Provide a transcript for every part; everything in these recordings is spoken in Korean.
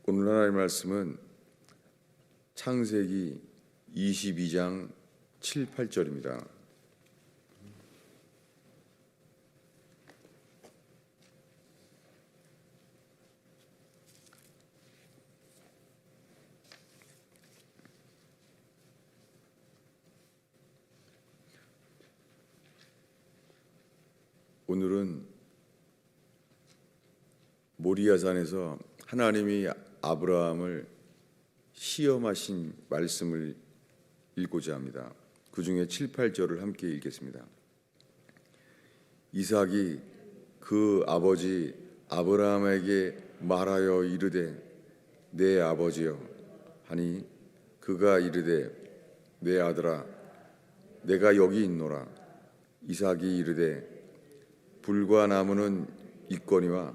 오늘 하나님의 말씀은 창세기 22장 7, 8절입니다. 오늘은 모리아산에서 하나님이 아브라함을 시험하신 말씀을 읽고자 합니다. 그 중에 7, 8절을 함께 읽겠습니다. 이삭이 그 아버지 아브라함에게 말하여 이르되 내 아버지여 하니 그가 이르되 내 아들아 내가 여기 있노라. 이삭이 이르되 불과 나무는 있거니와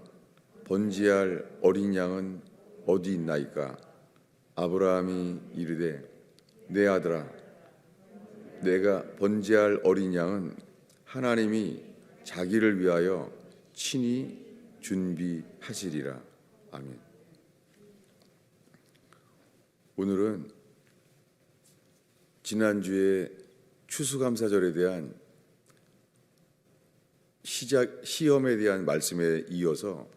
번제할 어린 양은 어디 있나이까? 아브라함이 이르되 내 아들아 내가 번제할 어린 양은 하나님이 자기를 위하여 친히 준비하시리라. 아멘. 오늘은 지난주에 추수감사절에 대한 시험에 대한 말씀에 이어서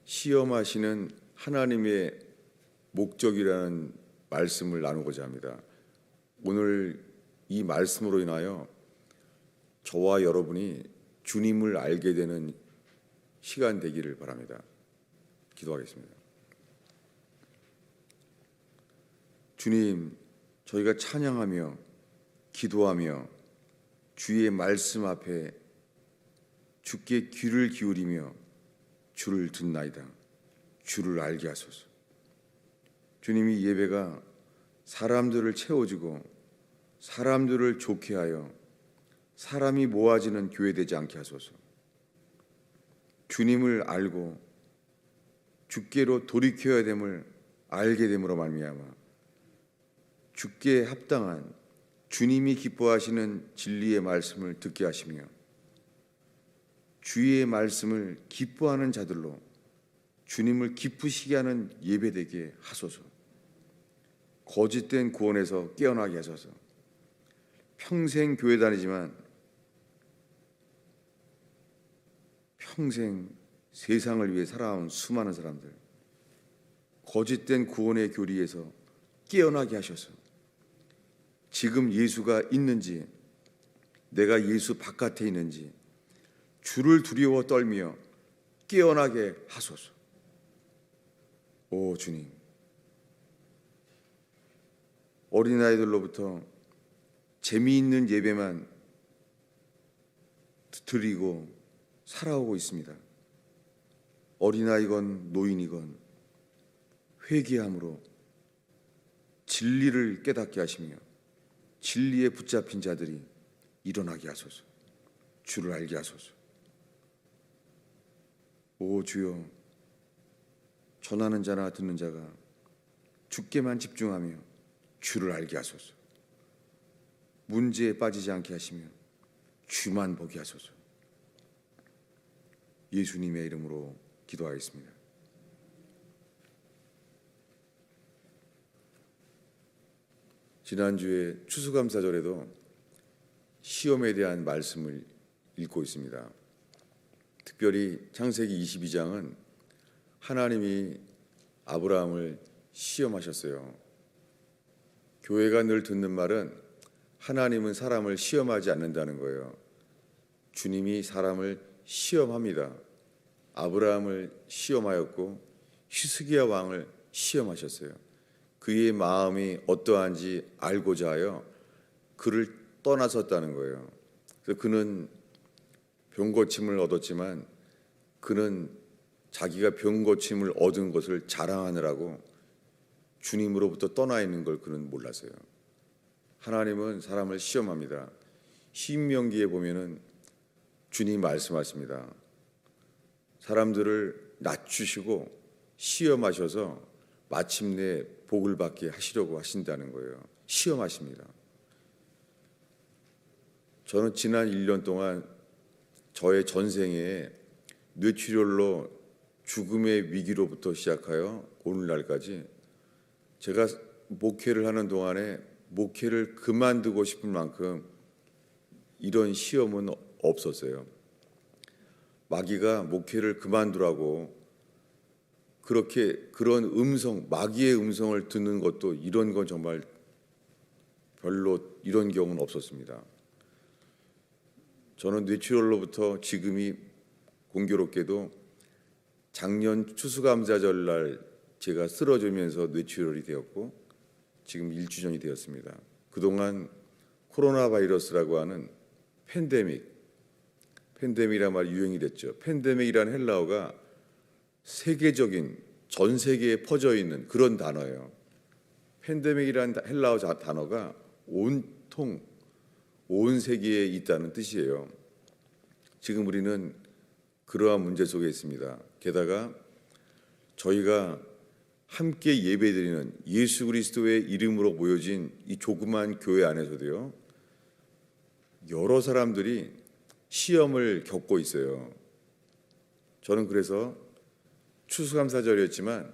시험하시는 하나님의 목적이라는 말씀을 나누고자 합니다. 오늘 이 말씀으로 인하여 저와 여러분이 주님을 알게 되는 시간 되기를 바랍니다. 기도하겠습니다. 주님, 저희가 찬양하며 기도하며 주의 말씀 앞에 주께 귀를 기울이며 주를 듣나이다. 주를 알게 하소서. 주님이 예배가 사람들을 채워주고 사람들을 좋게 하여 사람이 모아지는 교회 되지 않게 하소서. 주님을 알고 주께로 돌이켜야 됨을 알게 됨으로 말미암아 주께 합당한 주님이 기뻐하시는 진리의 말씀을 듣게 하시며 주의 말씀을 기뻐하는 자들로 주님을 기쁘시게 하는 예배되게 하소서. 거짓된 구원에서 깨어나게 하소서. 평생 교회 다니지만 평생 세상을 위해 살아온 수많은 사람들, 거짓된 구원의 교리에서 깨어나게 하셔서 지금 예수가 있는지 내가 예수 바깥에 있는지 주를 두려워 떨며 깨어나게 하소서. 오 주님, 어린아이들로부터 재미있는 예배만 드리고 살아오고 있습니다. 어린아이건 노인이건 회개함으로 진리를 깨닫게 하시며 진리에 붙잡힌 자들이 일어나게 하소서. 주를 알게 하소서. 오 주여, 전하는 자나 듣는 자가 주께만 집중하며 주를 알게 하소서. 문제에 빠지지 않게 하시며 주만 보게 하소서. 예수님의 이름으로 기도하겠습니다. 지난주에 추수감사절에도 시험에 대한 말씀을 읽고 있습니다. 특별히 창세기 22장은 하나님이 아브라함을 시험하셨어요. 교회가 늘 듣는 말은 하나님은 사람을 시험하지 않는다는 거예요. 주님이 사람을 시험합니다. 아브라함을 시험하였고 히스기야 왕을 시험하셨어요. 그의 마음이 어떠한지 알고자 하여 그를 떠나섰다는 거예요. 그래서 그는 병고침을 얻었지만 그는 자기가 병고침을 얻은 것을 자랑하느라고 주님으로부터 떠나 있는 걸 그는 몰랐어요. 하나님은 사람을 시험합니다. 신명기에 보면은 주님 말씀하십니다. 사람들을 낮추시고 시험하셔서 마침내 복을 받게 하시려고 하신다는 거예요. 시험하십니다. 저는 지난 1년 동안 저의 전생에 뇌출혈로 죽음의 위기로부터 시작하여 오늘날까지 제가 목회를 하는 동안에 목회를 그만두고 싶을 만큼 이런 시험은 없었어요. 마귀가 목회를 그만두라고 그렇게 그런 음성, 마귀의 음성을 듣는 것도 이런 건 정말 별로 이런 경우는 없었습니다. 저는 뇌출혈로부터 지금이 공교롭게도 작년 추수감사절 날 제가 쓰러지면서 뇌출혈이 되었고 지금 1주 전이 되었습니다. 그동안 코로나 바이러스라고 하는 팬데믹이란 말이 유행이 됐죠. 팬데믹이라는 헬라어가 세계적인 전 세계에 퍼져 있는 그런 단어예요. 팬데믹이라는 헬라어 단어가 온통 온 세계에 있다는 뜻이에요. 지금 우리는 그러한 문제 속에 있습니다. 게다가 저희가 함께 예배드리는 예수 그리스도의 이름으로 모여진 이 조그만 교회 안에서도요, 여러 사람들이 시험을 겪고 있어요. 저는 그래서 추수감사절이었지만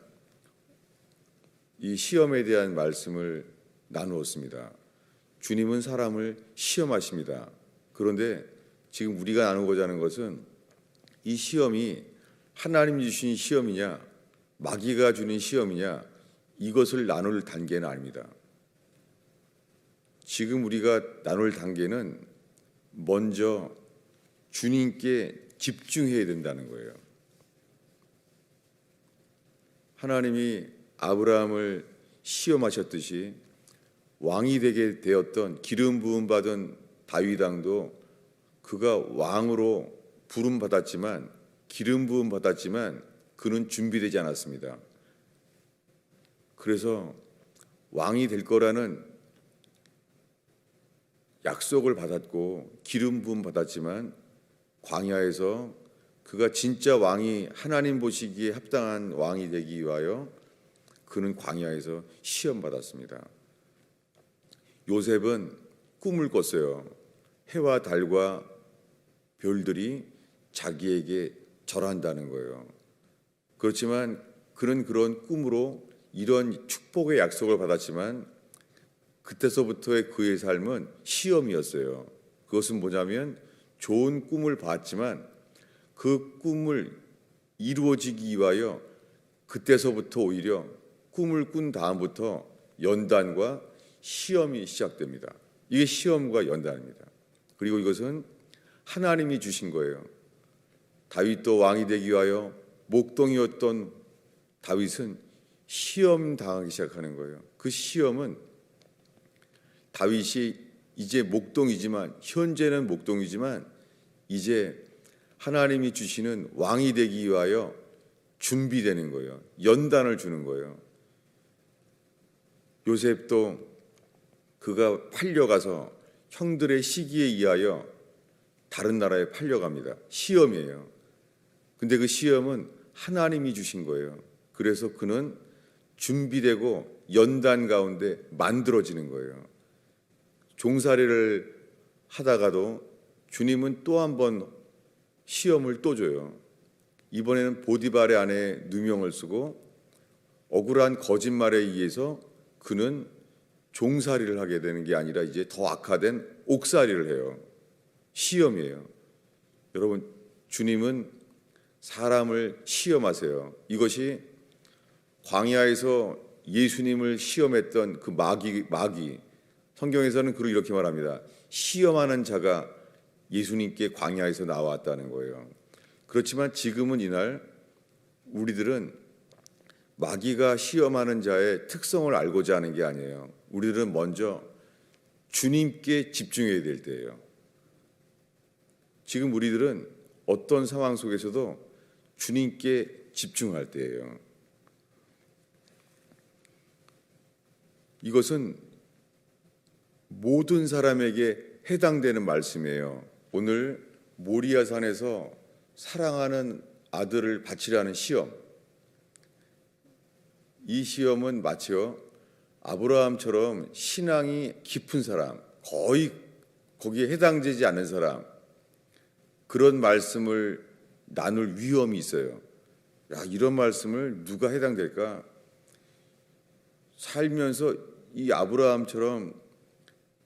이 시험에 대한 말씀을 나누었습니다. 주님은 사람을 시험하십니다. 그런데 지금 우리가 나누고자 하는 것은 이 시험이 하나님이 주신 시험이냐 마귀가 주는 시험이냐 이것을 나눌 단계는 아닙니다. 지금 우리가 나눌 단계는 먼저 주님께 집중해야 된다는 거예요. 하나님이 아브라함을 시험하셨듯이 왕이 되게 되었던 기름 부음 받은 다윗 왕도 그가 왕으로 부름 받았지만 기름 부음 받았지만 그는 준비되지 않았습니다. 그래서 왕이 될 거라는 약속을 받았고 기름 부음 받았지만 광야에서 그가 진짜 왕이 하나님 보시기에 합당한 왕이 되기 위하여 그는 광야에서 시험 받았습니다. 요셉은 꿈을 꿨어요. 해와 달과 별들이 자기에게 절한다는 거예요. 그렇지만 그는 그런 꿈으로 이런 축복의 약속을 받았지만 그때서부터의 그의 삶은 시험이었어요. 그것은 뭐냐면 좋은 꿈을 봤지만 그 꿈을 이루어지기 위하여 그때서부터 오히려 꿈을 꾼 다음부터 연단과 시험이 시작됩니다. 이게 시험과 연단입니다. 그리고 이것은 하나님이 주신 거예요. 다윗도 왕이 되기 위하여 목동이었던 다윗은 시험 당하기 시작하는 거예요. 그 시험은 다윗이 이제 목동이지만 현재는 목동이지만 이제 하나님이 주시는 왕이 되기 위하여 준비되는 거예요. 연단을 주는 거예요. 요셉도 그가 팔려가서 형들의 시기에 의하여 다른 나라에 팔려갑니다. 시험이에요. 근데 그 시험은 하나님이 주신 거예요. 그래서 그는 준비되고 연단 가운데 만들어지는 거예요. 종살이를 하다가도 주님은 또 한 번 시험을 또 줘요. 이번에는 보디발의 아내의 누명을 쓰고 억울한 거짓말에 의해서 그는 종살이를 하게 되는 게 아니라 이제 더 악화된 옥살이를 해요. 시험이에요. 여러분, 주님은 사람을 시험하세요. 이것이 광야에서 예수님을 시험했던 그 마귀 성경에서는 그를 이렇게 말합니다. 시험하는 자가 예수님께 광야에서 나왔다는 거예요. 그렇지만 지금은 이날 우리들은 마귀가 시험하는 자의 특성을 알고자 하는 게 아니에요. 우리들은 먼저 주님께 집중해야 될 때예요. 지금 우리들은 어떤 상황 속에서도 주님께 집중할 때예요. 이것은 모든 사람에게 해당되는 말씀이에요. 오늘 모리아산에서 사랑하는 아들을 바치라는 시험. 이 시험은 마치요 아브라함처럼 신앙이 깊은 사람, 거의 거기에 해당되지 않는 사람, 그런 말씀을 나눌 위험이 있어요. 야, 이런 말씀을 누가 해당될까? 살면서 이 아브라함처럼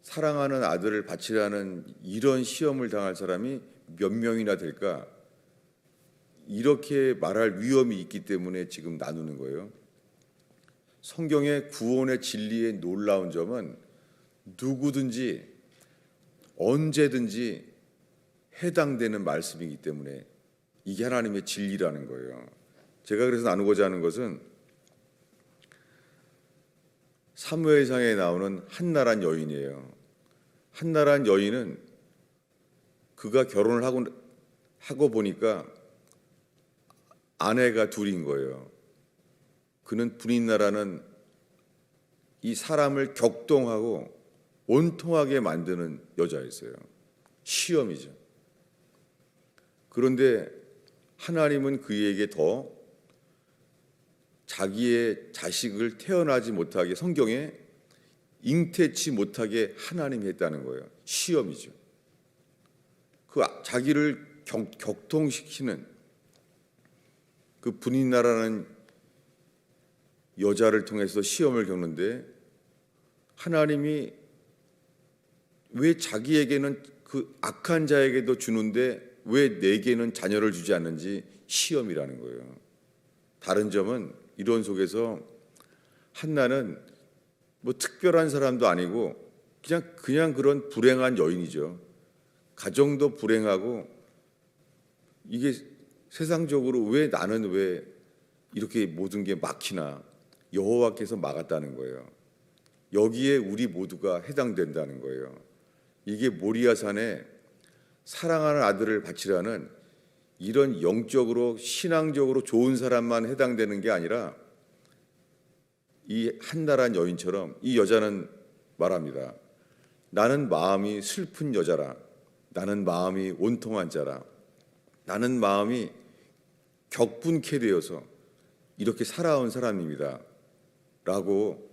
사랑하는 아들을 바치라는 이런 시험을 당할 사람이 몇 명이나 될까? 이렇게 말할 위험이 있기 때문에 지금 나누는 거예요. 성경의 구원의 진리의 놀라운 점은 누구든지 언제든지 해당되는 말씀이기 때문에 이게 하나님의 진리라는 거예요. 제가 그래서 나누고자 하는 것은 사무엘상에 나오는 한나란 여인이에요. 한나란 여인은 그가 결혼을 하고 보니까 아내가 둘인 거예요. 그는 분인나라는 이 사람을 격동하고 온통하게 만드는 여자였어요. 시험이죠. 그런데 하나님은 그에게 더 자기의 자식을 태어나지 못하게, 성경에 잉태치 못하게 하나님이 했다는 거예요. 시험이죠. 그 자기를 격동시키는 그 분인나라는 여자를 통해서 시험을 겪는데 하나님이 왜 자기에게는 그 악한 자에게도 주는데 왜 내게는 자녀를 주지 않는지 시험이라는 거예요. 다른 점은 이론 속에서 한나는 뭐 특별한 사람도 아니고 그냥 그런 불행한 여인이죠. 가정도 불행하고 이게 세상적으로 왜 나는 왜 이렇게 모든 게 막히나, 여호와께서 막았다는 거예요. 여기에 우리 모두가 해당된다는 거예요. 이게 모리아산에 사랑하는 아들을 바치라는 이런 영적으로 신앙적으로 좋은 사람만 해당되는 게 아니라 이 한나란 여인처럼 이 여자는 말합니다. 나는 마음이 슬픈 여자라. 나는 마음이 온통한 자라. 나는 마음이 격분케 되어서 이렇게 살아온 사람입니다. 라고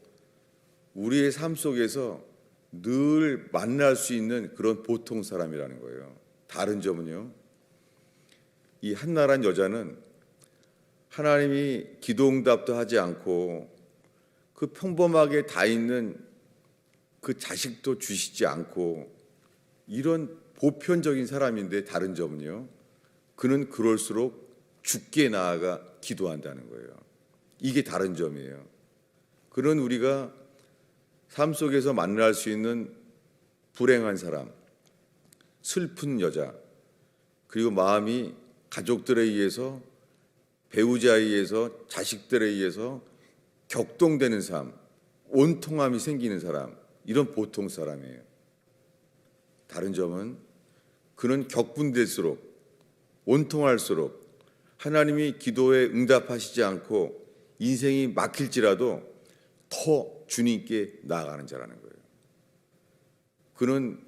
우리의 삶 속에서 늘 만날 수 있는 그런 보통 사람이라는 거예요. 다른 점은요, 이 한나란 여자는 하나님이 기도응답도 하지 않고 그 평범하게 다 있는 그 자식도 주시지 않고 이런 보편적인 사람인데, 다른 점은요, 그는 그럴수록 죽게 나아가 기도한다는 거예요. 이게 다른 점이에요. 그런 우리가 삶 속에서 만날 수 있는 불행한 사람, 슬픈 여자, 그리고 마음이 가족들에 의해서, 배우자에 의해서, 자식들에 의해서 격동되는 삶, 온통함이 생기는 사람, 이런 보통 사람이에요. 다른 점은 그는 격분될수록, 온통할수록 하나님이 기도에 응답하시지 않고 인생이 막힐지라도 더 주님께 나아가는 자라는 거예요. 그는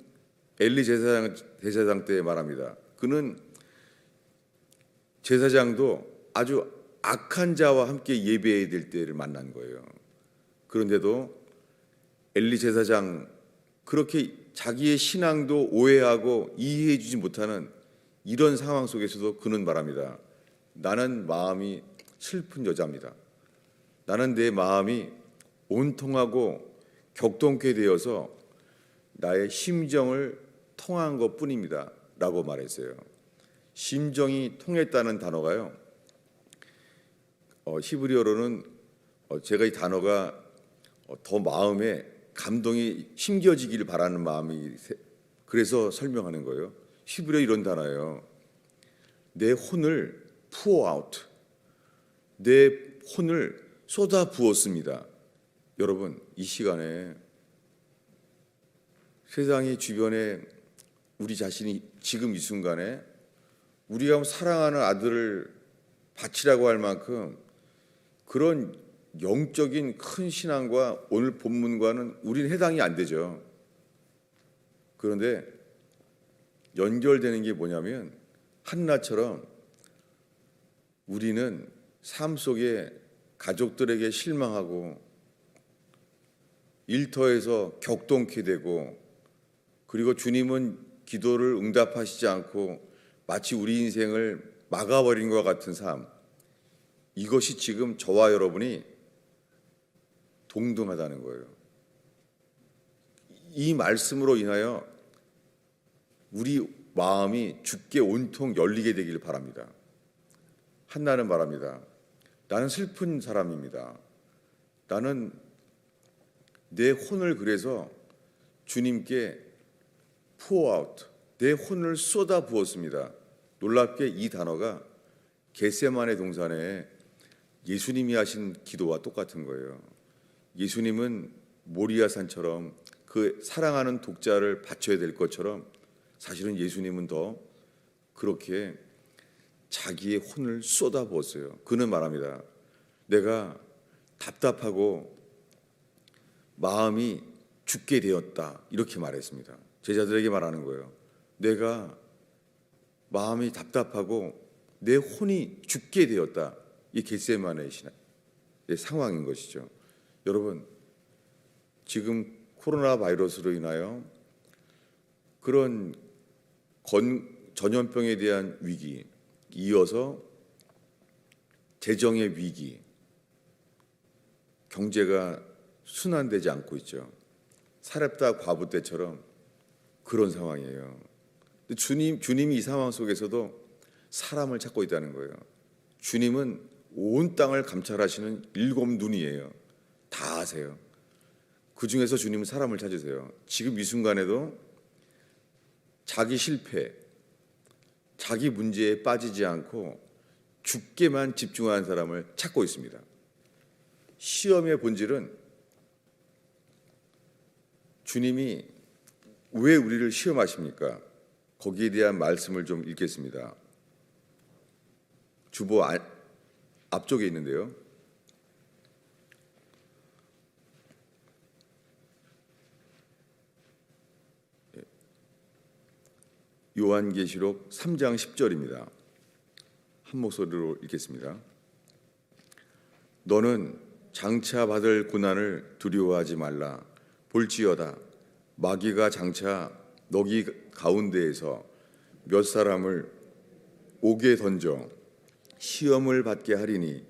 엘리 제사장 때 말합니다. 그는 제사장도 아주 악한 자와 함께 예배해야 될 때를 만난 거예요. 그런데도 엘리 제사장, 그렇게 자기의 신앙도 오해하고 이해해 주지 못하는 이런 상황 속에서도 그는 말합니다. 나는 마음이 슬픈 여자입니다. 나는 내 마음이 온통하고 격동케 되어서 나의 심정을 통한 것뿐입니다. 라고 말했어요. 심정이 통했다는 단어가요, 히브리어로는 제가 이 단어가 더 마음에 감동이 심겨지기를 바라는 마음이, 그래서 설명하는 거예요. 히브리어 이런 단어예요. 내 혼을 pour out, 내 혼을 쏟아 부었습니다. 여러분, 이 시간에 세상의 주변에 우리 자신이 지금 이 순간에 우리가 사랑하는 아들을 바치라고 할 만큼 그런 영적인 큰 신앙과 오늘 본문과는 우리는 해당이 안 되죠. 그런데 연결되는 게 뭐냐면, 한나처럼 우리는 삶 속에 가족들에게 실망하고 일터에서 격동케 되고, 그리고 주님은 기도를 응답하시지 않고 마치 우리 인생을 막아버린 것 같은 삶, 이것이 지금 저와 여러분이 동등하다는 거예요. 이 말씀으로 인하여 우리 마음이 주께 온통 열리게 되기를 바랍니다. 한나는 말합니다. 나는 슬픈 사람입니다. 나는 내 혼을 그래서 주님께 pour out, 내 혼을 쏟아 부었습니다. 놀랍게 이 단어가 겟세마네 동산에 예수님이 하신 기도와 똑같은 거예요. 예수님은 모리아산처럼 그 사랑하는 독자를 바쳐야 될 것처럼 사실은 예수님은 더 그렇게 자기의 혼을 쏟아부었어요. 그는 말합니다. 내가 답답하고 마음이 죽게 되었다. 이렇게 말했습니다. 제자들에게 말하는 거예요. 내가 마음이 답답하고 내 혼이 죽게 되었다. 이 겟세마네의 상황인 것이죠. 여러분, 지금 코로나 바이러스로 인하여 그런 전염병에 대한 위기, 이어서 재정의 위기, 경제가 순환되지 않고 있죠. 사렙다 과부 때처럼 그런 상황이에요. 주님이 이 상황 속에서도 사람을 찾고 있다는 거예요. 주님은 온 땅을 감찰하시는 7눈이에요. 다 아세요. 그 중에서 주님은 사람을 찾으세요. 지금 이 순간에도 자기 실패, 자기 문제에 빠지지 않고 죽게만 집중하는 사람을 찾고 있습니다. 시험의 본질은 주님이 왜 우리를 시험하십니까? 거기에 대한 말씀을 좀 읽겠습니다. 주보 앞쪽에 있는데요. 요한계시록 3장 10절입니다. 한 목소리로 읽겠습니다. 너는 장차 받을 고난을 두려워하지 말라. 볼지어다 마귀가 장차 너희 가운데에서 몇 사람을 옥에 던져 시험을 받게 하리니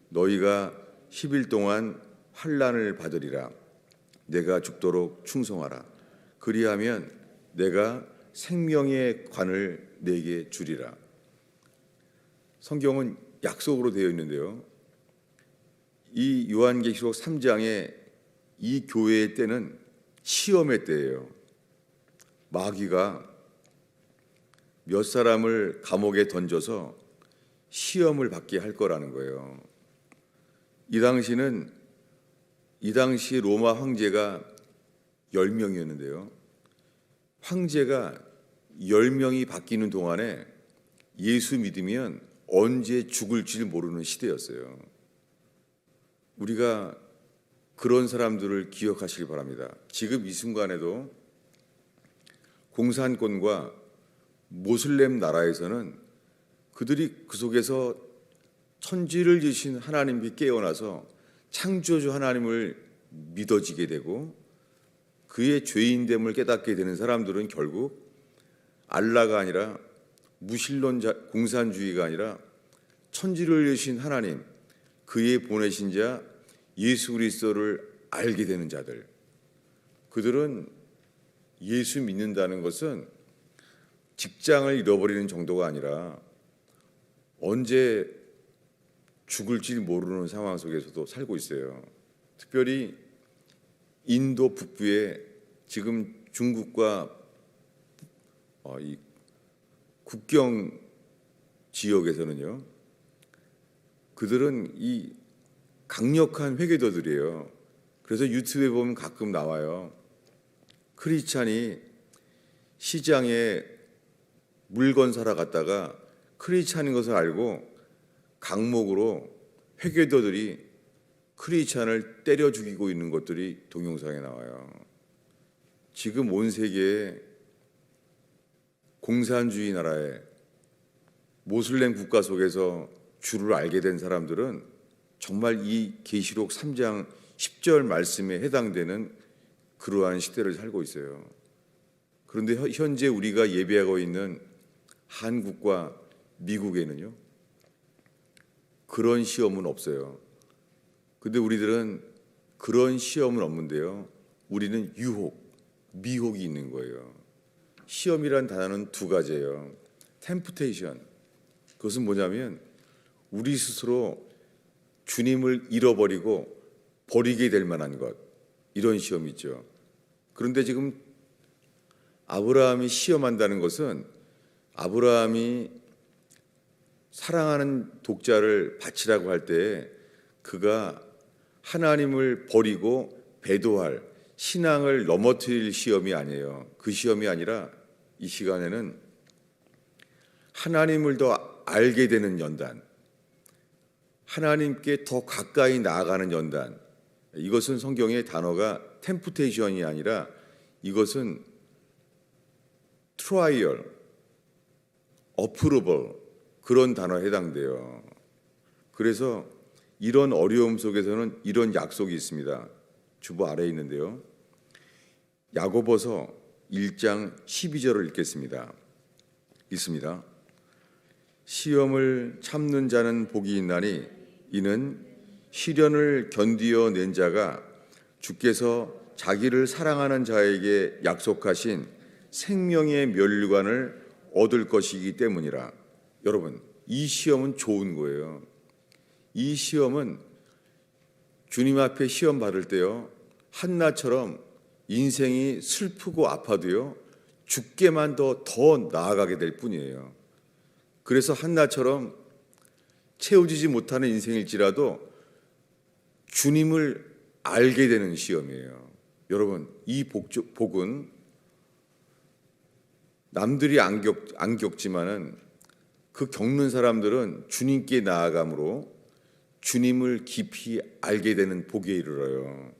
너희가 10일 동안 환난을 받으리라. 내가 죽도록 충성하라. 그리하면 내가 생명의 관을 내게 주리라. 성경은 약속으로 되어 있는데요. 이 요한계시록 3장의 이 교회의 때는 시험의 때예요. 마귀가 몇 사람을 감옥에 던져서 시험을 받게 할 거라는 거예요. 이 당시 로마 황제가 10명이었는데요. 황제가 10명이 바뀌는 동안에 예수 믿으면 언제 죽을지 모르는 시대였어요. 우리가 그런 사람들을 기억하시기 바랍니다. 지금 이 순간에도 공산권과 모슬렘 나라에서는 그들이 그 속에서 천지를 지으신 하나님께 깨어나서 창조주 하나님을 믿어지게 되고 그의 죄인됨을 깨닫게 되는 사람들은 결국 알라가 아니라 무신론 공산주의가 아니라 천지를 지으신 하나님, 그의 보내신 자 예수 그리스도를 알게 되는 자들, 그들은 예수 믿는다는 것은 직장을 잃어버리는 정도가 아니라 언제 죽을지 모르는 상황 속에서도 살고 있어요. 특별히 인도 북부에 지금 중국과 이 국경 지역에서는요, 그들은 이 강력한 회계도들이에요. 그래서 유튜브에 보면 가끔 나와요. 크리스찬이 시장에 물건 사러 갔다가 크리스찬인 것을 알고 강목으로 회계도들이 크리스찬을 때려 죽이고 있는 것들이 동영상에 나와요. 지금 온 세계에 공산주의 나라에 모슬렘 국가 속에서 주를 알게 된 사람들은 정말 이 계시록 3장 10절 말씀에 해당되는 그러한 시대를 살고 있어요. 그런데 현재 우리가 예배하고 있는 한국과 미국에는요, 그런 시험은 없어요. 근데 우리들은 그런 시험은 없는데요. 우리는 유혹, 미혹이 있는 거예요. 시험이란 단어는 두 가지예요. 템프테이션. 그것은 뭐냐면 우리 스스로 주님을 잃어버리고 버리게 될 만한 것. 이런 시험이 있죠. 그런데 지금 아브라함이 시험한다는 것은 아브라함이 사랑하는 독자를 바치라고 할 때 그가 하나님을 버리고 배도할 신앙을 넘어뜨릴 시험이 아니에요. 그 시험이 아니라 이 시간에는 하나님을 더 알게 되는 연단, 하나님께 더 가까이 나아가는 연단. 이것은 성경의 단어가 템프테이션이 아니라 이것은 트라이얼, 어프로벌 그런 단어에 해당돼요. 그래서 이런 어려움 속에서는 이런 약속이 있습니다. 주보 아래에 있는데요. 야고보서 1장 12절을 읽겠습니다. 있습니다. 시험을 참는 자는 복이 있나니 이는 시련을 견디어낸 자가 주께서 자기를 사랑하는 자에게 약속하신 생명의 멸류관을 얻을 것이기 때문이라. 여러분, 이 시험은 좋은 거예요. 이 시험은 주님 앞에 시험 받을 때요, 한나처럼 인생이 슬프고 아파도요, 죽게만 더 나아가게 될 뿐이에요. 그래서 한나처럼 채워지지 못하는 인생일지라도 주님을 알게 되는 시험이에요. 여러분, 이 복은 남들이 안 겪지만은 그 겪는 사람들은 주님께 나아감으로 주님을 깊이 알게 되는 복에 이르러요.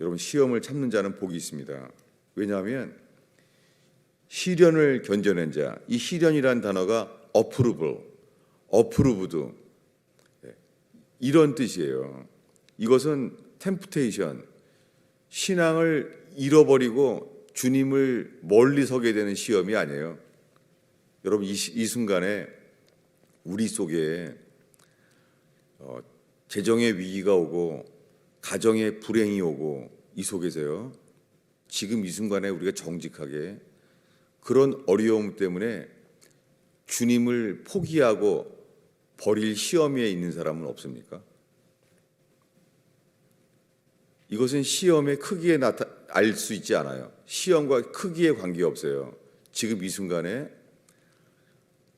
여러분, 시험을 참는 자는 복이 있습니다. 왜냐하면 시련을 견뎌낸 자, 이 시련이란 단어가 approved 이런 뜻이에요. 이것은 템프테이션, 신앙을 잃어버리고 주님을 멀리 서게 되는 시험이 아니에요. 여러분, 이 순간에 우리 속에 재정의 위기가 오고 가정의 불행이 오고 이 속에서요, 지금 이 순간에 우리가 정직하게 그런 어려움 때문에 주님을 포기하고 버릴 시험에 있는 사람은 없습니까? 이것은 시험의 크기에 알 수 있지 않아요. 시험과 크기에 관계없어요. 지금 이 순간에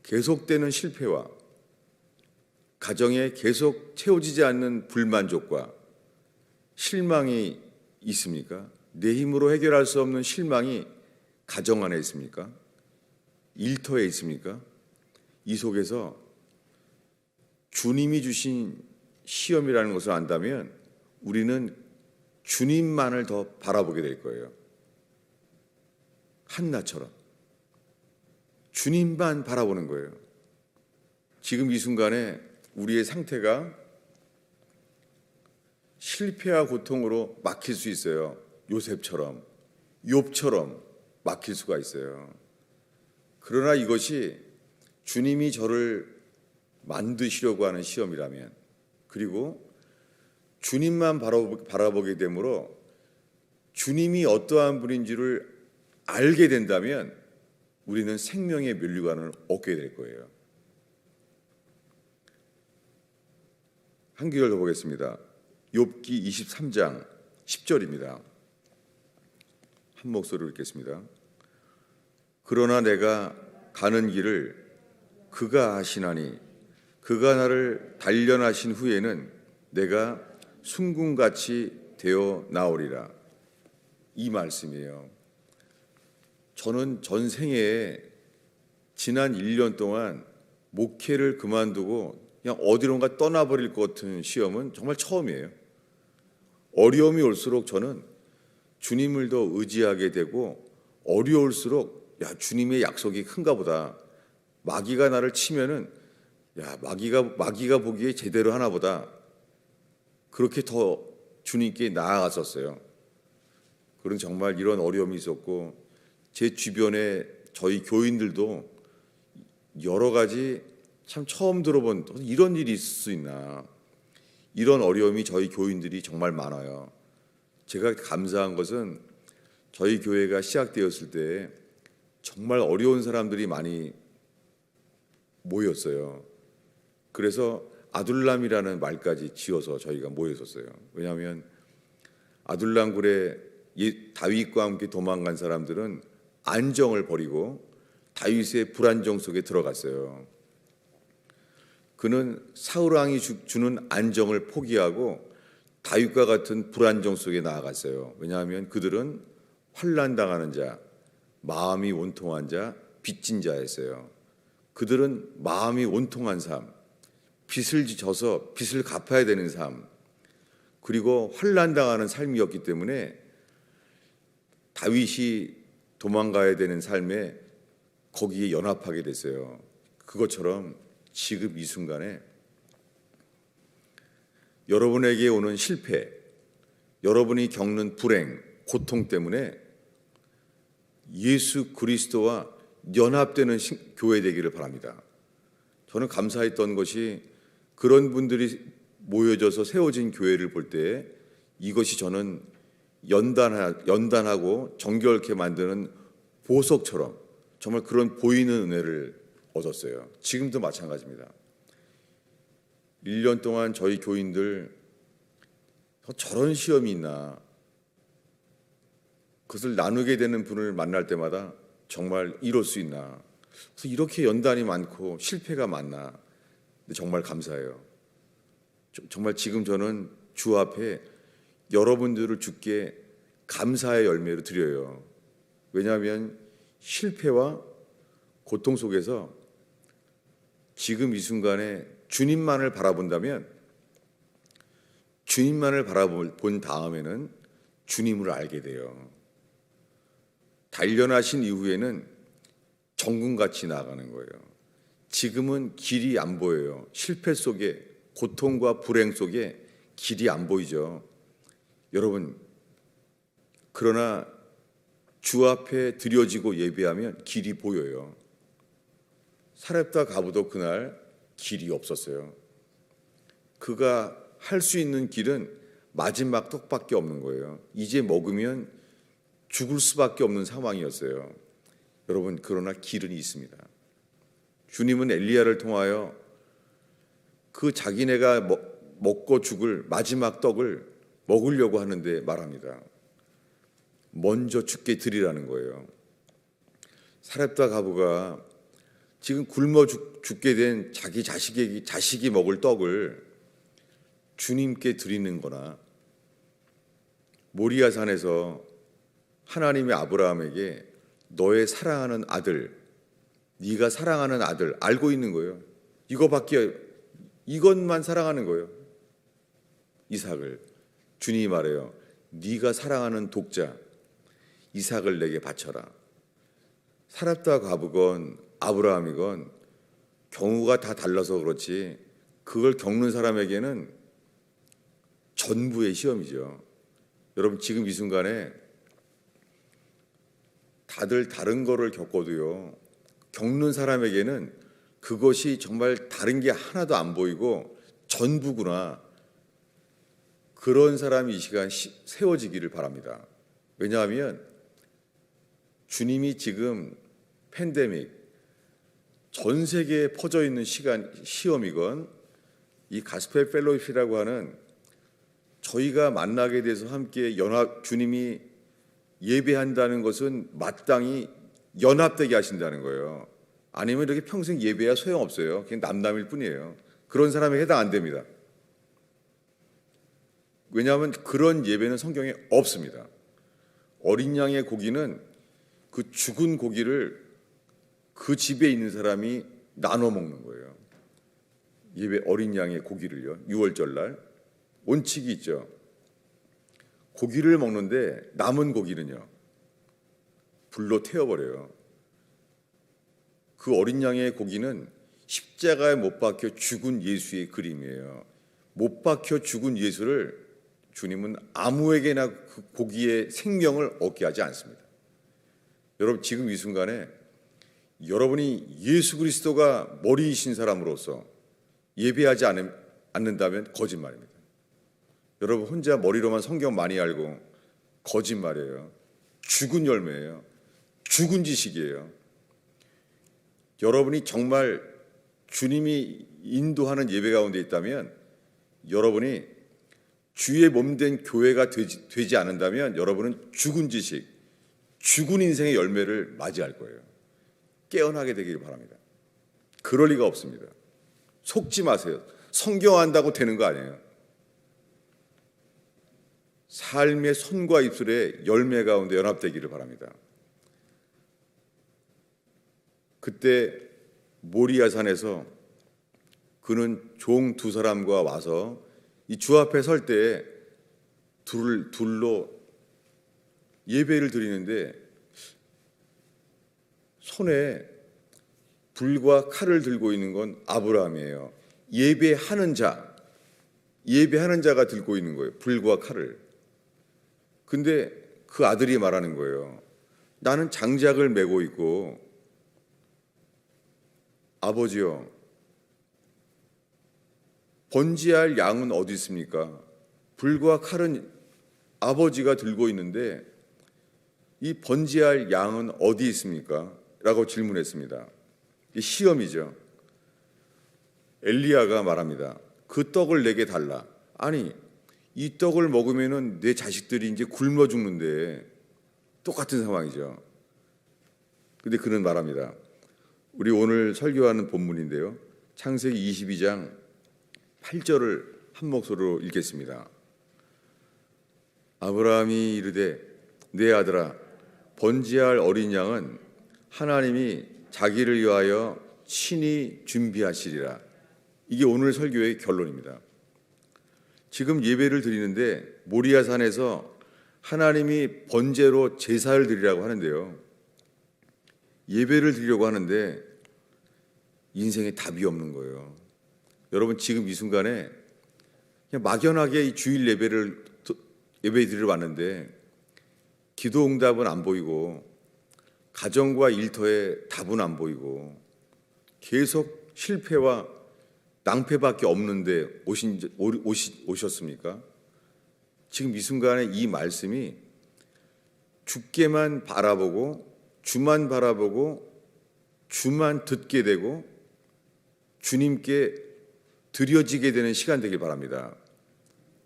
계속되는 실패와 가정에 계속 채워지지 않는 불만족과 실망이 있습니까? 내 힘으로 해결할 수 없는 실망이 가정 안에 있습니까? 일터에 있습니까? 이 속에서 주님이 주신 시험이라는 것을 안다면 우리는 주님만을 더 바라보게 될 거예요. 한나처럼 주님만 바라보는 거예요. 지금 이 순간에 우리의 상태가 실패와 고통으로 막힐 수 있어요. 요셉처럼, 욥처럼 막힐 수가 있어요. 그러나 이것이 주님이 저를 만드시려고 하는 시험이라면, 그리고 주님만 바라보게 되므로 주님이 어떠한 분인지를 알게 된다면 우리는 생명의 면류관을 얻게 될 거예요. 한 구절 더 보겠습니다. 욥기 23장 10절입니다. 한 목소리로 읽겠습니다. 그러나 내가 가는 길을 그가 아시나니 그가 나를 단련하신 후에는 내가 순금같이 되어 나오리라. 이 말씀이에요. 저는 전생에 지난 1년 동안 목회를 그만두고 그냥 어디론가 떠나버릴 것 같은 시험은 정말 처음이에요. 어려움이 올수록 저는 주님을 더 의지하게 되고, 어려울수록 야, 주님의 약속이 큰가 보다. 마귀가 나를 치면은 야, 마귀가 보기에 제대로 하나 보다. 그렇게 더 주님께 나아갔었어요. 그런 정말 이런 어려움이 있었고, 제 주변에 저희 교인들도 여러 가지 참 처음 들어본 이런 일이 있을 수 있나. 이런 어려움이 저희 교인들이 정말 많아요. 제가 감사한 것은 저희 교회가 시작되었을 때 정말 어려운 사람들이 많이 모였어요. 그래서 아둘람이라는 말까지 지어서 저희가 모였었어요. 왜냐하면 아둘람 굴에 다윗과 함께 도망간 사람들은 안정을 버리고 다윗의 불안정 속에 들어갔어요. 그는 사울 왕이 주는 안정을 포기하고 다윗과 같은 불안정 속에 나아갔어요. 왜냐하면 그들은 환난 당하는 자, 마음이 온통한 자, 빚진 자였어요. 그들은 마음이 온통한 삶, 빚을 져서 빚을 갚아야 되는 삶, 그리고 환난 당하는 삶이었기 때문에 다윗이 도망가야 되는 삶에 거기에 연합하게 됐어요. 그것처럼 지금 이 순간에 여러분에게 오는 실패, 여러분이 겪는 불행, 고통 때문에 예수 그리스도와 연합되는 교회 되기를 바랍니다. 저는 감사했던 것이 그런 분들이 모여져서 세워진 교회를 볼 때 이것이 저는 연단하고 정결케 만드는 보석처럼 정말 그런 보이는 은혜를 얻었어요. 지금도 마찬가지입니다. 1년 동안 저희 교인들 저런 시험이 있나, 그것을 나누게 되는 분을 만날 때마다 정말 이럴 수 있나, 그래서 이렇게 연단이 많고 실패가 많나, 근데 정말 감사해요. 정말 지금 저는 주 앞에 여러분들을 주께 감사의 열매로 드려요. 왜냐하면 실패와 고통 속에서 지금 이 순간에 주님만을 바라본다면, 주님만을 바라본 다음에는 주님을 알게 돼요. 단련하신 이후에는 정금같이 나아가는 거예요. 지금은 길이 안 보여요. 실패 속에, 고통과 불행 속에 길이 안 보이죠. 여러분, 그러나 주 앞에 드려지고 예배하면 길이 보여요. 사렙다 가부도 그날 길이 없었어요. 그가 할 수 있는 길은 마지막 떡밖에 없는 거예요. 이제 먹으면 죽을 수밖에 없는 상황이었어요. 여러분, 그러나 길은 있습니다. 주님은 엘리야를 통하여 그 자기네가 먹고 죽을 마지막 떡을 먹으려고 하는데 말합니다. 먼저 죽게 드리라는 거예요. 사렙다 가부가 지금 굶어 죽게 된 자기 자식이 먹을 떡을 주님께 드리는 거나, 모리아산에서 하나님의 아브라함에게 너의 사랑하는 아들, 네가 사랑하는 아들 알고 있는 거예요. 이것만 사랑하는 거예요. 이삭을. 주님이 말해요. 네가 사랑하는 독자 이삭을 내게 바쳐라. 사렙다 가부건 아브라함이건 경우가 다 달라서 그렇지 그걸 겪는 사람에게는 전부의 시험이죠. 여러분, 지금 이 순간에 다들 다른 거를 겪어도요, 겪는 사람에게는 그것이 정말 다른 게 하나도 안 보이고 전부구나. 그런 사람이 이 시간 세워지기를 바랍니다. 왜냐하면 주님이 지금 팬데믹, 전 세계에 퍼져 있는 시험이건 이 가스펠 펠로우십이라고 하는 저희가 만나게 돼서 함께 주님이 예배한다는 것은 마땅히 연합되게 하신다는 거예요. 아니면 이렇게 평생 예배야 소용없어요. 그냥 남남일 뿐이에요. 그런 사람에 해당 안 됩니다. 왜냐하면 그런 예배는 성경에 없습니다. 어린 양의 고기는 그 죽은 고기를 그 집에 있는 사람이 나눠 먹는 거예요. 예배 어린 양의 고기를요. 6월절날 원칙이 있죠. 고기를 먹는데 남은 고기는요, 불로 태워버려요. 그 어린 양의 고기는 십자가에 못 박혀 죽은 예수의 그림이에요. 못 박혀 죽은 예수를 주님은 아무에게나 그 고기의 생명을 얻게 하지 않습니다. 여러분, 지금 이 순간에 여러분이 예수 그리스도가 머리이신 사람으로서 예배하지 않는다면 거짓말입니다. 여러분 혼자 머리로만 성경 많이 알고 거짓말이에요. 죽은 열매예요. 죽은 지식이에요. 여러분이 정말 주님이 인도하는 예배 가운데 있다면, 여러분이 주의 몸된 교회가 되지 않는다면 여러분은 죽은 지식, 죽은 인생의 열매를 맞이할 거예요. 깨어나게 되기를 바랍니다. 그럴 리가 없습니다. 속지 마세요. 성경 안다고 되는 거 아니에요. 삶의 손과 입술의 열매 가운데 연합되기를 바랍니다. 그때 모리아산에서 그는 종 두 사람과 와서 이 주 앞에 설 때에 둘로 예배를 드리는데, 손에 불과 칼을 들고 있는 건 아브라함이에요. 예배하는 자가 들고 있는 거예요. 불과 칼을. 근데 그 아들이 말하는 거예요. 나는 장작을 메고 있고, 아버지요, 번제할 양은 어디 있습니까? 불과 칼은 아버지가 들고 있는데 이 번제할 양은 어디 있습니까? 라고 질문했습니다. 이 시험이죠. 엘리야가 말합니다. 그 떡을 내게 달라. 아니, 이 떡을 먹으면은 내 자식들이 이제 굶어 죽는데, 똑같은 상황이죠. 근데 그는 말합니다. 우리 오늘 설교하는 본문인데요. 창세기 22장 8절을 한 목소리로 읽겠습니다. 아브라함이 이르되 내 아들아, 번제할 어린 양은 하나님이 자기를 위하여 친히 준비하시리라. 이게 오늘 설교의 결론입니다. 지금 예배를 드리는데 모리아산에서 하나님이 번제로 제사를 드리라고 하는데요. 예배를 드리려고 하는데 인생에 답이 없는 거예요. 여러분 지금 이 순간에 그냥 막연하게 이 주일 예배 드리러 왔는데 기도 응답은 안 보이고 가정과 일터에 답은 안 보이고 계속 실패와 낭패밖에 없는데 오셨습니까? 지금 이 순간에 이 말씀이 주께만 바라보고 주만 바라보고 주만 듣게 되고 주님께 드려지게 되는 시간 되길 바랍니다.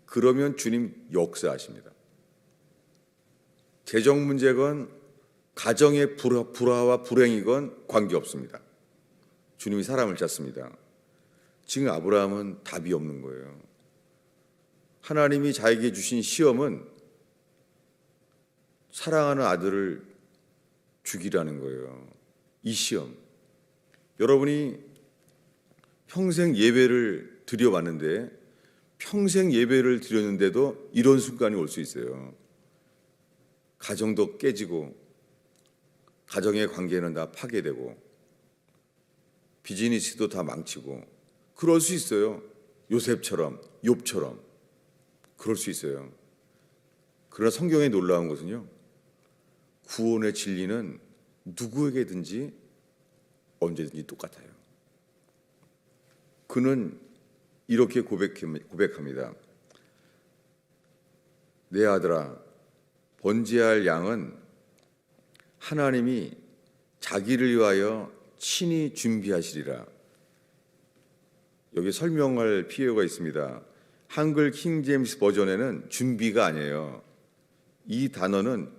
그러면 주님 역사하십니다. 재정 문제건 가정의 불화와 불행이건 관계없습니다. 주님이 사람을 찾습니다. 지금 아브라함은 답이 없는 거예요. 하나님이 자에게 주신 시험은 사랑하는 아들을 죽이라는 거예요. 이 시험. 여러분이 평생 예배를 드려왔는데, 평생 예배를 드렸는데도 이런 순간이 올 수 있어요. 가정도 깨지고 가정의 관계는 다 파괴되고 비즈니스도 다 망치고 그럴 수 있어요. 요셉처럼, 욥처럼 그럴 수 있어요. 그러나 성경의 놀라운 것은요, 구원의 진리는 누구에게든지 언제든지 똑같아요. 그는 이렇게 고백합니다. 내 아들아, 번제할 양은 하나님이 자기를 위하여 친히 준비하시리라. 여기 설명할 필요가 있습니다. 한글 킹제임스 버전에는 준비가 아니에요. 이 단어는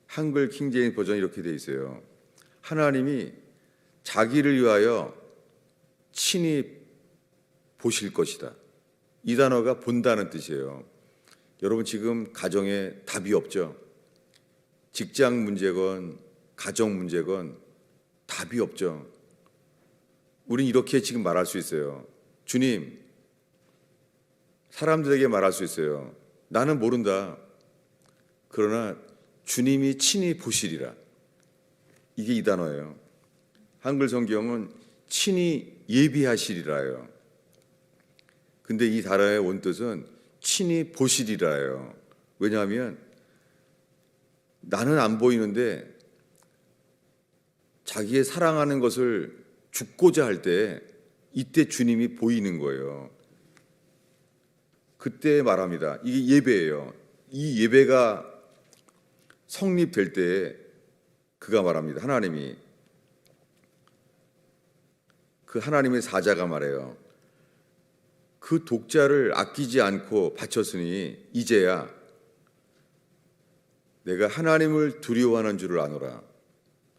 한글 킹제임스 버전이 이렇게 돼 있어요. 하나님이 자기를 위하여 친히 보실 것이다. 이 단어가 본다는 뜻이에요. 여러분 지금 가정에 답이 없죠? 직장 문제건 가정 문제건 답이 없죠? 우린 이렇게 지금 말할 수 있어요. 주님, 사람들에게 말할 수 있어요. 나는 모른다. 그러나 주님이 친히 보시리라. 이게 이 단어예요. 한글 성경은 친히 예비하시리라예요. 근데 이 단어의 원뜻은 친히 보시리라예요. 왜냐하면 나는 안 보이는데 자기의 사랑하는 것을 죽고자 할 때 이때 주님이 보이는 거예요. 그때 말합니다. 이게 예배예요. 이 예배가 성립될 때 그가 말합니다. 하나님이, 그 하나님의 사자가 말해요. 그 독자를 아끼지 않고 바쳤으니 이제야 내가 하나님을 두려워하는 줄을 아노라.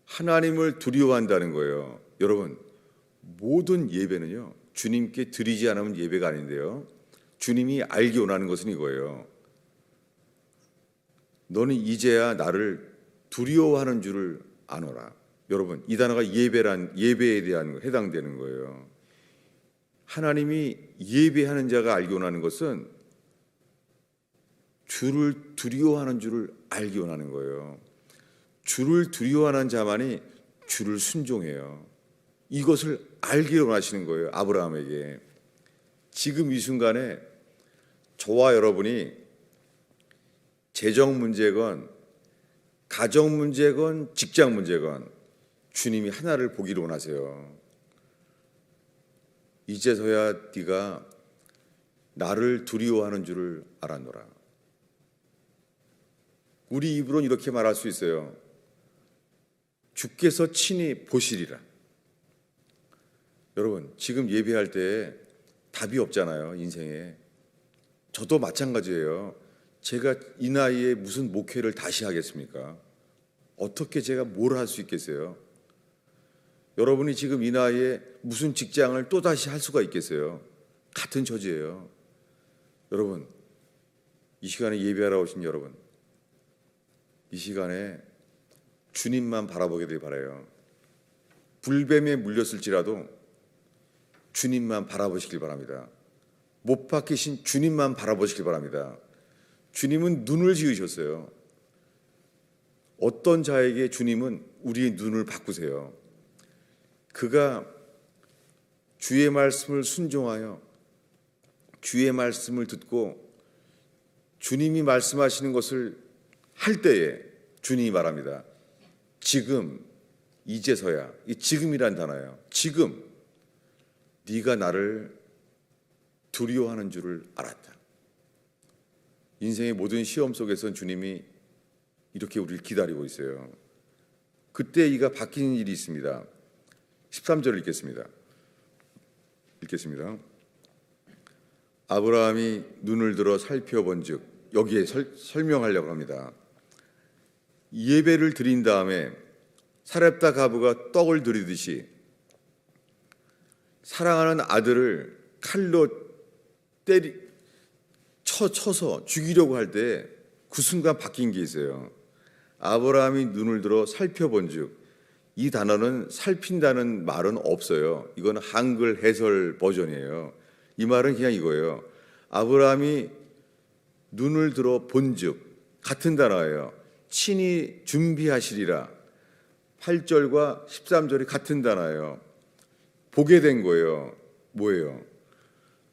하나님을 두려워한다는 거예요. 여러분, 모든 예배는요, 주님께 드리지 않으면 예배가 아닌데요, 주님이 알기 원하는 것은 이거예요. 너는 이제야 나를 두려워하는 줄을 아노라. 여러분, 이 단어가 예배에 대한 해당되는 거예요. 하나님이 예배하는 자가 알기 원하는 것은 주를 두려워하는 줄을 알기 원하는 거예요. 주를 두려워하는 자만이 주를 순종해요. 이것을 알기를 원하시는 거예요. 아브라함에게. 지금 이 순간에 저와 여러분이 재정 문제건 가정 문제건 직장 문제건 주님이 하나를 보기를 원하세요. 이제서야 네가 나를 두려워하는 줄을 알았노라. 우리 입으로는 이렇게 말할 수 있어요. 주께서 친히 보시리라. 여러분, 지금 예배할 때 답이 없잖아요, 인생에. 저도 마찬가지예요. 제가 이 나이에 무슨 목회를 다시 하겠습니까? 어떻게 제가 뭘 할 수 있겠어요? 여러분이 지금 이 나이에 무슨 직장을 또 다시 할 수가 있겠어요? 같은 처지예요. 여러분, 이 시간에 예배하러 오신 여러분, 이 시간에 주님만 바라보게 되길 바라요. 불뱀에 물렸을지라도 주님만 바라보시길 바랍니다. 못 박히신 주님만 바라보시길 바랍니다. 주님은 눈을 지으셨어요. 어떤 자에게 주님은 우리의 눈을 바꾸세요. 그가 주의 말씀을 순종하여 주의 말씀을 듣고 주님이 말씀하시는 것을 할 때에 주님이 말합니다. 지금, 이제서야. 이 지금이란 단어예요. 지금 네가 나를 두려워하는 줄을 알았다. 인생의 모든 시험 속에선 주님이 이렇게 우리를 기다리고 있어요. 그때 이가 바뀌는 일이 있습니다. 13절을 읽겠습니다. 아브라함이 눈을 들어 살펴본즉, 여기에 설명하려고 합니다. 예배를 드린 다음에 사렙다 가부가 떡을 드리듯이 사랑하는 아들을 칼로 쳐서 죽이려고 할 때 그 순간 바뀐 게 있어요. 아브라함이 눈을 들어 살펴본즉, 이 단어는 살핀다는 말은 없어요. 이건 한글 해설 버전이에요. 이 말은 그냥 이거예요. 아브라함이 눈을 들어 본즉, 같은 단어예요. 친히 준비하시리라. 8절과 13절이 같은 단어예요. 보게 된 거예요. 뭐예요?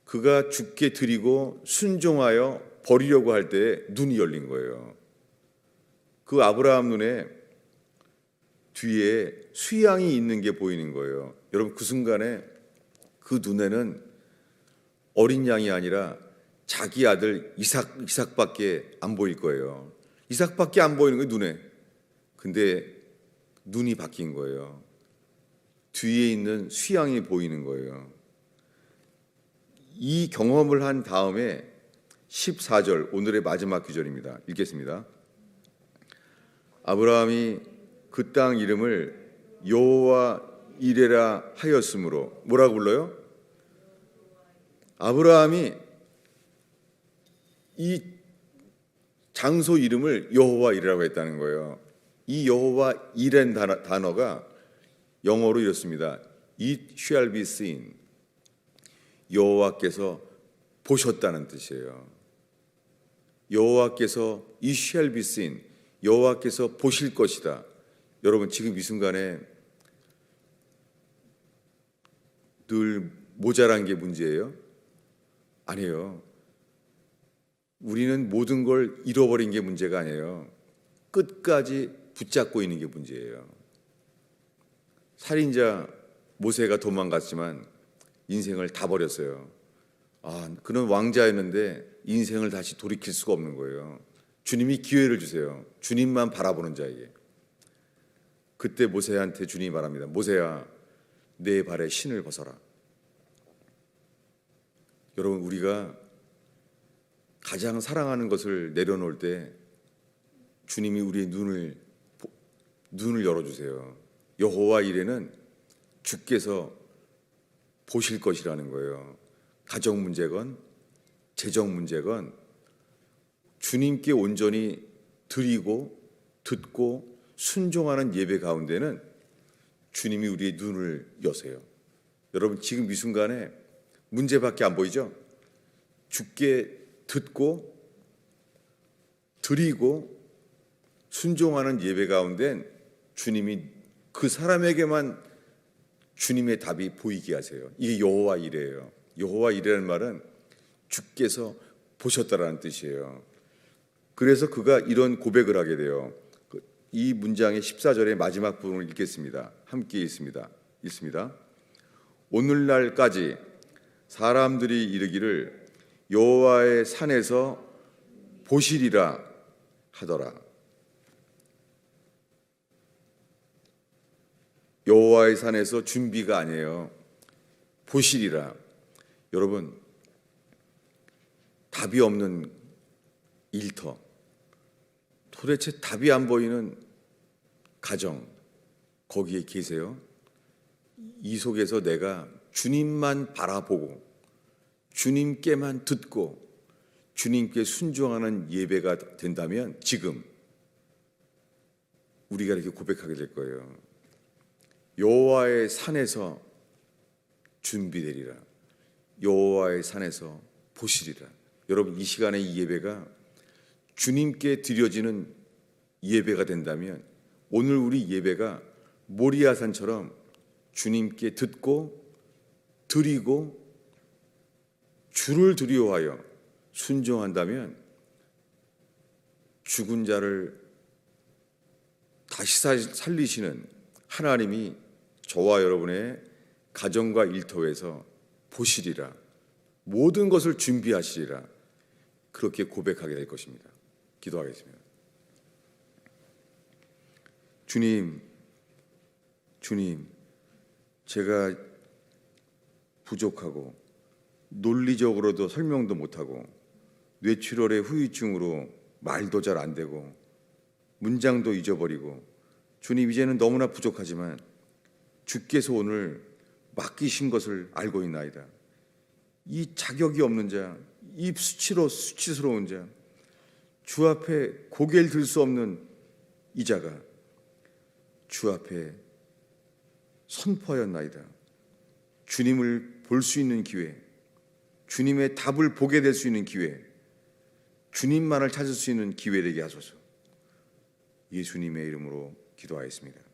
그가 죽게 드리고 순종하여 버리려고 할 때 눈이 열린 거예요. 그 아브라함 눈에 뒤에 수양이 있는 게 보이는 거예요. 여러분, 그 순간에 그 눈에는 어린 양이 아니라 자기 아들 이삭밖에 안 보일 거예요. 이삭밖에 안 보이는 거예요, 눈에. 근데 눈이 바뀐 거예요. 뒤에 있는 수양이 보이는 거예요. 이 경험을 한 다음에 14절, 오늘의 마지막 구절입니다. 읽겠습니다. 아브라함이 그 땅 이름을 여호와 이레라 하였으므로, 뭐라고 불러요? 아브라함이 이 장소 이름을 여호와 이레라고 했다는 거예요. 이 여호와 이레 단어가 영어로 이렇습니다. It shall be seen. 여호와께서 보셨다는 뜻이에요. 여호와께서 It shall be seen. 여호와께서 보실 것이다. 여러분, 지금 이 순간에 늘 모자란 게 문제예요? 아니에요. 우리는 모든 걸 잃어버린 게 문제가 아니에요. 끝까지 붙잡고 있는 게 문제예요. 살인자 모세가 도망갔지만 인생을 다 버렸어요. 그런 왕자였는데 인생을 다시 돌이킬 수가 없는 거예요. 주님이 기회를 주세요. 주님만 바라보는 자에게. 그때 모세한테 주님이 말합니다. 모세야, 내 발에 신을 벗어라. 여러분, 우리가 가장 사랑하는 것을 내려놓을 때 주님이 우리의 눈을 열어주세요. 여호와 이레는 주께서 보실 것이라는 거예요. 가정 문제건 재정 문제건 주님께 온전히 드리고 듣고 순종하는 예배 가운데는 주님이 우리의 눈을 여세요. 여러분, 지금 이 순간에 문제밖에 안 보이죠? 주께 듣고 드리고 순종하는 예배 가운데는 주님이 그 사람에게만 주님의 답이 보이게 하세요. 이게 여호와 이레예요. 여호와 이레라는 말은 주께서 보셨다라는 뜻이에요. 그래서 그가 이런 고백을 하게 돼요. 이 문장의 14절의 마지막 부분을 읽겠습니다. 함께 읽습니다. 오늘날까지 사람들이 이르기를 여호와의 산에서 보시리라 하더라. 여호와의 산에서 준비가 아니에요. 보시리라. 여러분, 답이 없는 일터, 도대체 답이 안 보이는 가정, 거기에 계세요. 이 속에서 내가 주님만 바라보고 주님께만 듣고 주님께 순종하는 예배가 된다면 지금 우리가 이렇게 고백하게 될 거예요. 여호와의 산에서 준비되리라. 여호와의 산에서 보시리라. 여러분, 이 시간에 이 예배가 주님께 드려지는 예배가 된다면 오늘 우리 예배가 모리아산처럼 주님께 듣고 드리고 주를 두려워하여 순종한다면 죽은 자를 다시 살리시는 하나님이 저와 여러분의 가정과 일터에서 보시리라. 모든 것을 준비하시리라. 그렇게 고백하게 될 것입니다. 기도하겠습니다. 주님, 제가 부족하고 논리적으로도 설명도 못하고 뇌출혈의 후유증으로 말도 잘 안 되고 문장도 잊어버리고 주님, 이제는 너무나 부족하지만 주께서 오늘 맡기신 것을 알고 있나이다. 이 자격이 없는 자, 이 수치스러운 자, 주 앞에 고개를 들 수 없는 이 자가 주 앞에 선포하였나이다. 주님을 볼 수 있는 기회, 주님의 답을 보게 될 수 있는 기회, 주님만을 찾을 수 있는 기회 되게 하소서. 예수님의 이름으로 기도하였습니다.